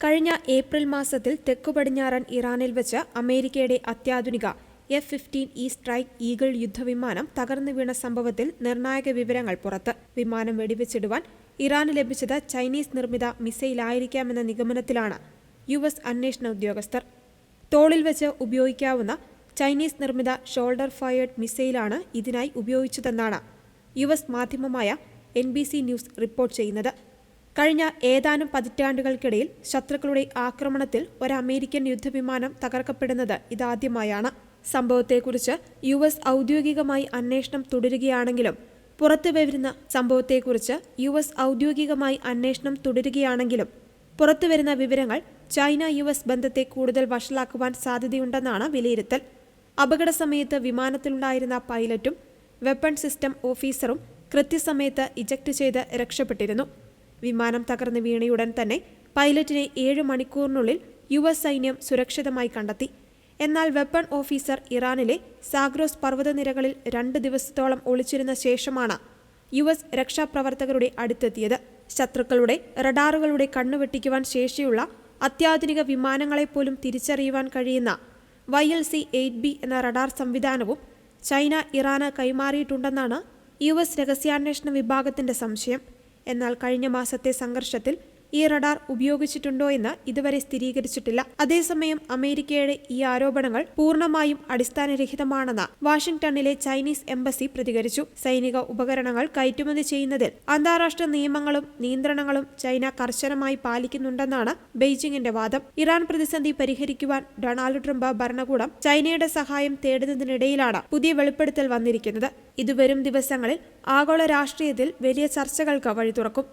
കഴിഞ്ഞ ഏപ്രിൽ മാസത്തിൽ തെക്കുപടിഞ്ഞാറൻ ഇറാനിൽ വെച്ച് അമേരിക്കയുടെ അത്യാധുനിക F-15E സ്ട്രൈക്ക് ഈഗിൾ യുദ്ധവിമാനം തകർന്നു വീണ സംഭവത്തിൽ നിർണായക വിവരങ്ങൾ പുറത്ത്. വിമാനം വെടിവെച്ചിടുവാൻ ഇറാന് ലഭിച്ചത് ചൈനീസ് നിർമ്മിത മിസൈലായിരിക്കാമെന്ന നിഗമനത്തിലാണ് US അന്വേഷണ ഉദ്യോഗസ്ഥർ. തോളിൽ വെച്ച് ഉപയോഗിക്കാവുന്ന ചൈനീസ് നിർമ്മിത ഷോൾഡർ ഫയർഡ് മിസൈലാണ് ഇതിനായി ഉപയോഗിച്ചതെന്നാണ് US മാധ്യമമായ NBC ന്യൂസ് റിപ്പോർട്ട് ചെയ്യുന്നത്. കഴിഞ്ഞ ഏതാനും പതിറ്റാണ്ടുകൾക്കിടയിൽ ശത്രുക്കളുടെ ആക്രമണത്തിൽ ഒരു അമേരിക്കൻ യുദ്ധവിമാനം തകർക്കപ്പെടുന്നത് ഇതാദ്യമായാണ്. സംഭവത്തെക്കുറിച്ച് US ഔദ്യോഗികമായി അന്വേഷണം തുടരുകയാണെങ്കിലും പുറത്തുവരുന്ന വിവരങ്ങൾ ചൈന US ബന്ധത്തെ കൂടുതൽ വഷളാക്കുവാൻ സാധ്യതയുണ്ടെന്നാണ് വിലയിരുത്തൽ. അപകട സമയത്ത് വിമാനത്തിലുണ്ടായിരുന്ന പൈലറ്റും വെപ്പൺ സിസ്റ്റം ഓഫീസറും കൃത്യസമയത്ത് ഇജക്ട് ചെയ്ത് രക്ഷപ്പെട്ടിരുന്നു. വിമാനം തകർന്ന് വീണയുടൻ തന്നെ പൈലറ്റിനെ 7 മണിക്കൂറിനുള്ളിൽ US സൈന്യം സുരക്ഷിതമായി കണ്ടെത്തി. എന്നാൽ വെപ്പൺ ഓഫീസർ ഇറാനിലെ സാഗ്രോസ് പർവ്വതനിരകളിൽ 2 ദിവസത്തോളം ഒളിച്ചിരുന്ന ശേഷമാണ് US രക്ഷാപ്രവർത്തകരുടെ അടുത്തെത്തിയത്. ശത്രുക്കളുടെ റഡാറുകളുടെ കണ്ണുവെട്ടിക്കുവാൻ ശേഷിയുള്ള അത്യാധുനിക വിമാനങ്ങളെപ്പോലും തിരിച്ചറിയുവാൻ കഴിയുന്ന YLC-8B എന്ന റഡാർ സംവിധാനവും ചൈന ഇറാന് കൈമാറിയിട്ടുണ്ടെന്നാണ് US രഹസ്യാന്വേഷണ വിഭാഗത്തിന്റെ സംശയം. എന്നാൽ കഴിഞ്ഞ മാസത്തെ സംഘർഷത്തിൽ ഈ റഡാർ ഉപയോഗിച്ചിട്ടുണ്ടോ എന്ന് ഇതുവരെ സ്ഥിരീകരിച്ചിട്ടില്ല. അതേസമയം അമേരിക്കയുടെ ഈ ആരോപണങ്ങൾ പൂർണ്ണമായും അടിസ്ഥാനരഹിതമാണെന്ന് വാഷിംഗ്ടണിലെ ചൈനീസ് എംബസി പ്രതികരിച്ചു. സൈനിക ഉപകരണങ്ങൾ കയറ്റുമതി ചെയ്യുന്നതിൽ അന്താരാഷ്ട്ര നിയമങ്ങളും നിയന്ത്രണങ്ങളും ചൈന കർശനമായി പാലിക്കുന്നുണ്ടെന്നാണ് ബെയ്ജിങ്ങിന്റെ വാദം. ഇറാൻ പ്രതിസന്ധി പരിഹരിക്കുവാൻ ഡൊണാൾഡ് ട്രംപ് ഭരണകൂടം ചൈനയുടെ സഹായം തേടുന്നതിനിടയിലാണ് പുതിയ വെളിപ്പെടുത്തൽ വന്നിരിക്കുന്നത്. ഇത് വരും ദിവസങ്ങളിൽ ആഗോള രാഷ്ട്രീയത്തിൽ വലിയ ചർച്ചകൾക്ക് വഴി തുറക്കും.